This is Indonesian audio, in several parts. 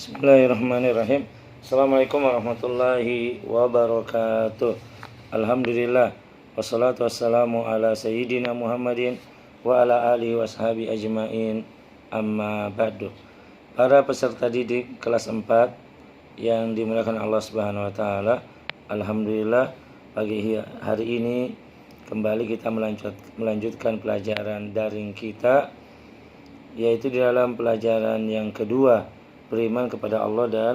Bismillahirrahmanirrahim. Assalamualaikum warahmatullahi wabarakatuh. Alhamdulillah. Wassalatu wassalamu ala sayyidina Muhammadin wa ala alihi washabi ajmain. Amma ba'du. Para peserta didik kelas 4 yang dimuliakan Allah Subhanahu wa taala, alhamdulillah pagi hari ini kembali kita melanjutkan pelajaran daring kita, yaitu di dalam pelajaran yang kedua, beriman kepada Allah dan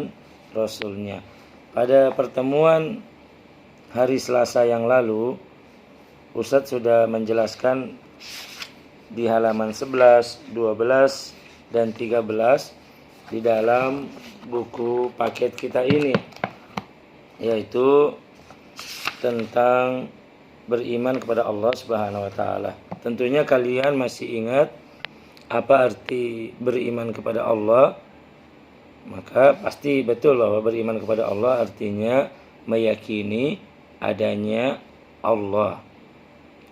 Rasul-Nya. Pada pertemuan hari Selasa yang lalu, Ustadz sudah menjelaskan di halaman 11, 12, dan 13 di dalam buku paket kita ini, yaitu tentang beriman kepada Allah Subhanahu wa taala. Tentunya kalian masih ingat apa arti beriman kepada Allah? Maka pasti betul bahwa beriman kepada Allah artinya meyakini adanya Allah.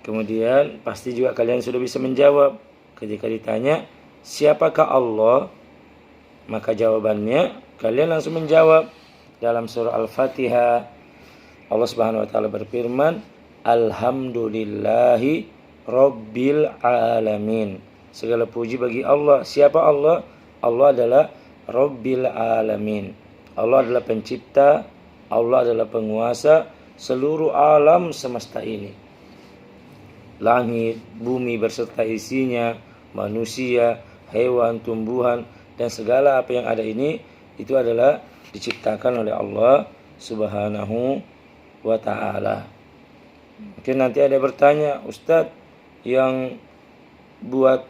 Kemudian pasti juga kalian sudah bisa menjawab ketika ditanya siapakah Allah, maka jawabannya kalian langsung menjawab. Dalam surah Al-Fatihah Allah Subhanahu wa taala berfirman, Alhamdulillahi Rabbil Alamin. Segala puji bagi Allah. Siapa Allah? Allah adalah Rabbil Alamin. Allah adalah pencipta, Allah adalah penguasa seluruh alam semesta ini. Langit, bumi berserta isinya, manusia, hewan, tumbuhan, dan segala apa yang ada ini, itu adalah diciptakan oleh Allah Subhanahu wa ta'ala. Mungkin nanti ada yang bertanya, Ustadz, yang buat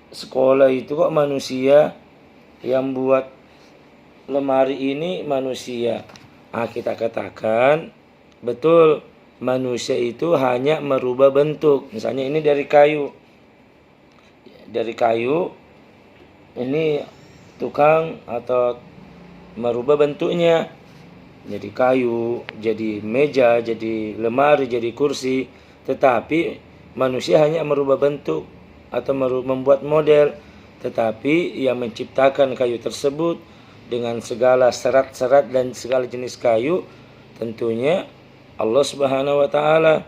sekolah itu kok manusia, yang buat lemari ini manusia? Kita katakan betul, manusia itu hanya merubah bentuk. Misalnya ini dari kayu, ini tukang atau merubah bentuknya jadi kayu, jadi meja, jadi lemari, jadi kursi. Tetapi manusia hanya merubah bentuk atau membuat model. Tetapi yang menciptakan kayu tersebut dengan segala serat-serat dan segala jenis kayu tentunya Allah Subhanahu wa taala.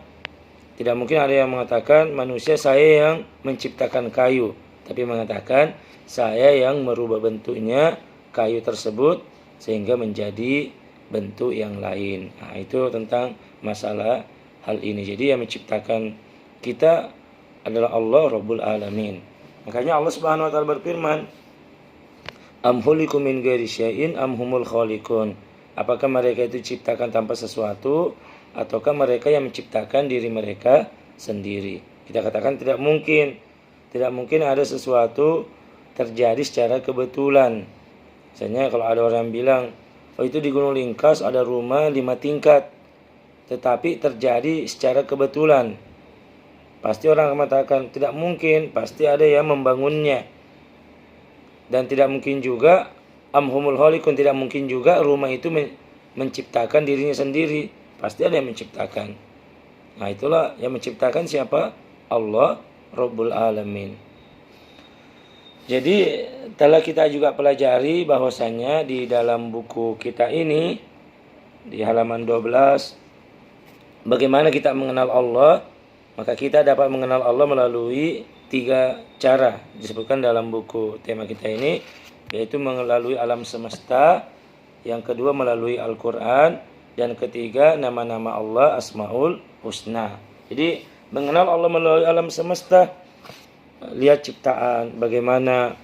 Tidak mungkin ada yang mengatakan manusia saya yang menciptakan kayu, tapi mengatakan saya yang merubah bentuknya kayu tersebut sehingga menjadi bentuk yang lain. Itu tentang masalah hal ini. Jadi yang menciptakan kita adalah Allah Rabbul Alamin. Makanya Allah Subhanahu wa taala berfirman, Am khuliqu min ghairi syai'in am humul khaliqun. Apakah mereka itu diciptakan tanpa sesuatu ataukah mereka yang menciptakan diri mereka sendiri? Kita katakan tidak mungkin. Tidak mungkin ada sesuatu terjadi secara kebetulan. Misalnya kalau ada orang bilang, oh itu di Gunung Lingkas ada rumah 5 tingkat, tetapi terjadi secara kebetulan. Pasti orang mengatakan tidak mungkin, pasti ada yang membangunnya. Dan tidak mungkin juga amhumul khaliqun, tidak mungkin juga rumah itu menciptakan dirinya sendiri. Pasti ada yang menciptakan. Nah, itulah yang menciptakan siapa? Allah Rabbul Alamin. Jadi telah kita juga pelajari bahwasanya di dalam buku kita ini di halaman 12 bagaimana kita mengenal Allah. Maka kita dapat mengenal Allah melalui 3 cara disebutkan dalam buku tema kita ini, yaitu melalui alam semesta, yang kedua melalui Al-Quran, dan ketiga nama-nama Allah Asmaul Husna. Jadi mengenal Allah melalui alam semesta, lihat ciptaan, bagaimana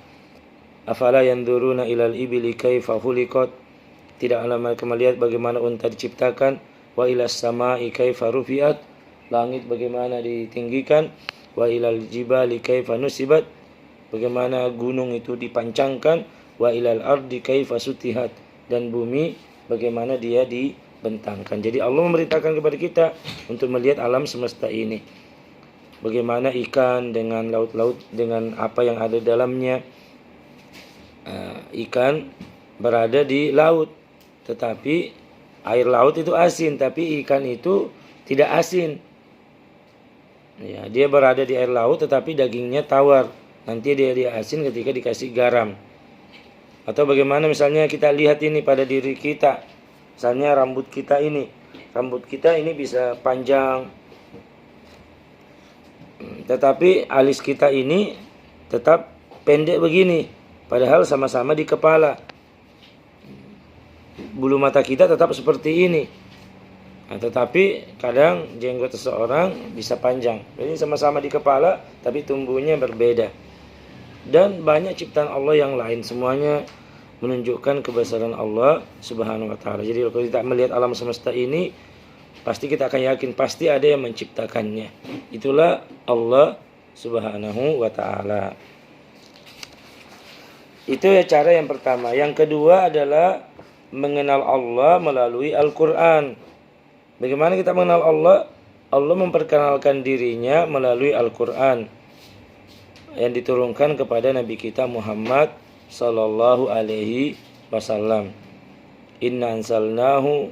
afala yanzuruna ilal ibili kaifa khuliqat, tidaklah mereka melihat bagaimana unta diciptakan, wa ilas samai kaifa rufiat, langit bagaimana ditinggikan, wa ilal jibali kaifa nusibat, bagaimana gunung itu dipancangkan, wa ilal ardi kaifa sutihat, dan bumi bagaimana dia dibentangkan. Jadi Allah memberitakan kepada kita untuk melihat alam semesta ini. Bagaimana ikan dengan laut-laut dengan apa yang ada dalamnya. Ikan berada di laut, tetapi air laut itu asin, tapi ikan itu tidak asin. Ya, dia berada di air laut tetapi dagingnya tawar. Nanti dia asin ketika dikasih garam. Atau bagaimana misalnya kita lihat ini pada diri kita. Misalnya rambut kita ini bisa panjang, tetapi alis kita ini tetap pendek begini, padahal sama-sama di kepala. Bulu mata kita tetap seperti ini. Nah, tetapi kadang jenggot seseorang bisa panjang. Ini sama-sama di kepala, tapi tumbuhnya berbeda. Dan banyak ciptaan Allah yang lain, semuanya menunjukkan kebesaran Allah Subhanahu wa taala. Jadi kalau kita melihat alam semesta ini, pasti kita akan yakin pasti ada yang menciptakannya. Itulah Allah Subhanahu wa taala. Itu ya cara yang pertama. Yang kedua adalah mengenal Allah melalui Al-Qur'an. Bagaimana kita mengenal Allah? Allah memperkenalkan dirinya melalui Al-Qur'an yang diturunkan kepada Nabi kita Muhammad sallallahu alaihi wasallam. Inna anzalnahu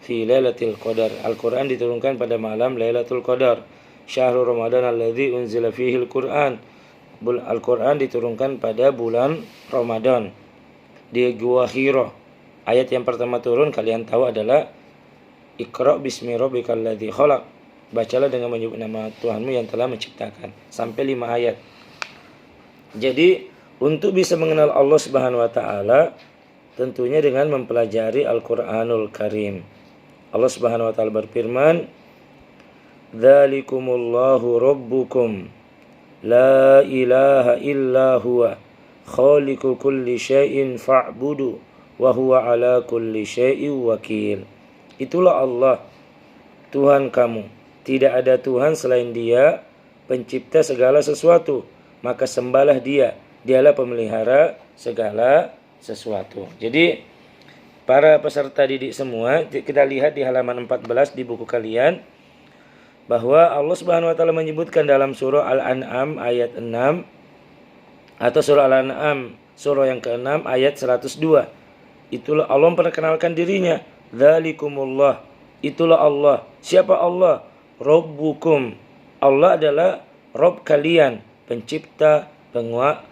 fi lailatul qadar. Al-Qur'an diturunkan pada malam Lailatul Qadar. Syahrul Ramadan alladzi unzila fihi al-Qur'an. Al-Qur'an diturunkan pada bulan Ramadan di Gua Hira. Ayat yang pertama turun kalian tahu adalah Iqra bismi rabbikal ladzi khalaq. Bacalah dengan menyebut nama Tuhanmu yang telah menciptakan. Sampai 5 ayat. Jadi untuk bisa mengenal Allah Subhanahu wa taala tentunya dengan mempelajari Al-Qur'anul Karim. Allah Subhanahu wa taala berfirman, "Dzalikumullahu rabbukum la ilaha illa huwa khaliqu kulli syai'in fa'budu wa huwa ala kulli syai'in wakil." Itulah Allah, Tuhan kamu. Tidak ada Tuhan selain Dia, pencipta segala sesuatu. Maka sembahlah Dia. Dialah pemelihara segala sesuatu. Jadi para peserta didik semua, kita lihat di halaman 14 di buku kalian bahwa Allah Subhanahu wa taala menyebutkan dalam surah Al-An'am ayat 6 atau surah Al-An'am surah yang ke-6 ayat 102. Itulah Allah memperkenalkan dirinya. Dzalikumullah. Itulah Allah. Siapa Allah? Rabbukum. Allah adalah Rabb kalian, pencipta,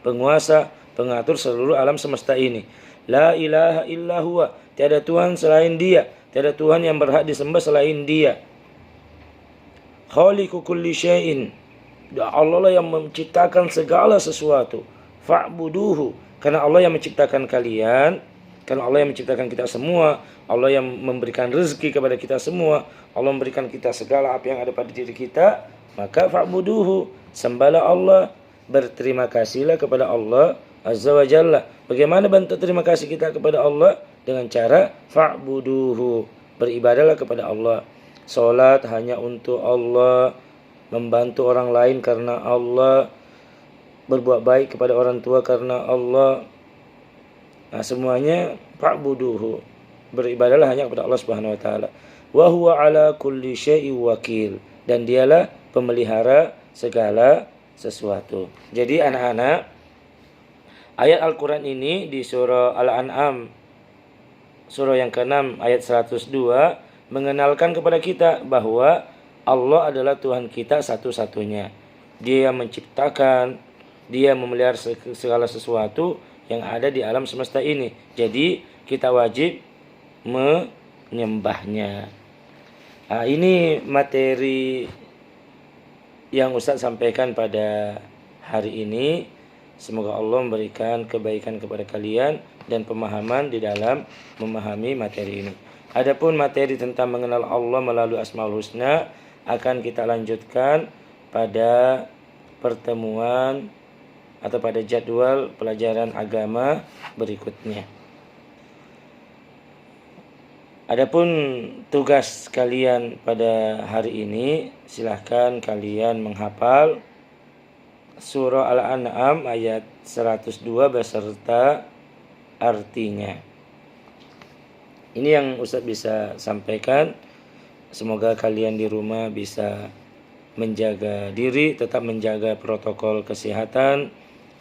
penguasa, pengatur seluruh alam semesta ini. La ilaha illa huwa. Tiada Tuhan selain Dia. Tiada Tuhan yang berhak disembah selain Dia. Khaliqu kulli syai'in. Allah lah yang menciptakan segala sesuatu. Fa'buduhu. Karena Allah yang menciptakan kalian, karena Allah yang menciptakan kita semua, Allah yang memberikan rezeki kepada kita semua, Allah memberikan kita segala apa yang ada pada diri kita, maka fa'buduhu, sembahlah Allah, berterima kasihlah kepada Allah Azza wa Jalla. Bagaimana bentuk terima kasih kita kepada Allah? Dengan cara fa'buduhu, beribadahlah kepada Allah. Salat hanya untuk Allah, membantu orang lain karena Allah, berbuat baik kepada orang tua karena Allah. Nah, semuanya fa'buduhu, beribadahlah hanya kepada Allah Subhanahu wa taala. Wa huwa ala kulli syai'in wakil, dan Dialah pemelihara segala sesuatu. Jadi anak-anak, ayat Al-Qur'an ini di surah Al-An'am surah yang ke-6 ayat 102 mengenalkan kepada kita bahwa Allah adalah Tuhan kita satu-satunya. Dia yang menciptakan, Dia memelihara segala sesuatu yang ada di alam semesta ini. Jadi kita wajib menyembahnya. Nah, ini materi yang Ustaz sampaikan pada hari ini. Semoga Allah memberikan kebaikan kepada kalian dan pemahaman di dalam memahami materi ini. Adapun materi tentang mengenal Allah melalui Asmaul Husna akan kita lanjutkan pada pertemuan atau pada jadwal pelajaran agama berikutnya. Adapun tugas kalian pada hari ini, silahkan kalian menghafal surah Al-An'am ayat 102 beserta artinya. Ini yang Ustaz bisa sampaikan. Semoga kalian di rumah bisa menjaga diri, tetap menjaga protokol kesehatan,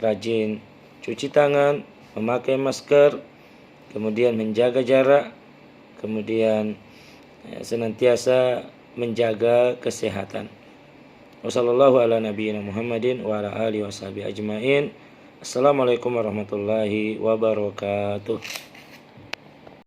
rajin cuci tangan, memakai masker, kemudian menjaga jarak, kemudian senantiasa menjaga kesehatan. Wassallallahu ala nabiyyina Muhammadin wa ala alihi washabihi ajmain. Assalamualaikum warahmatullahi wabarakatuh.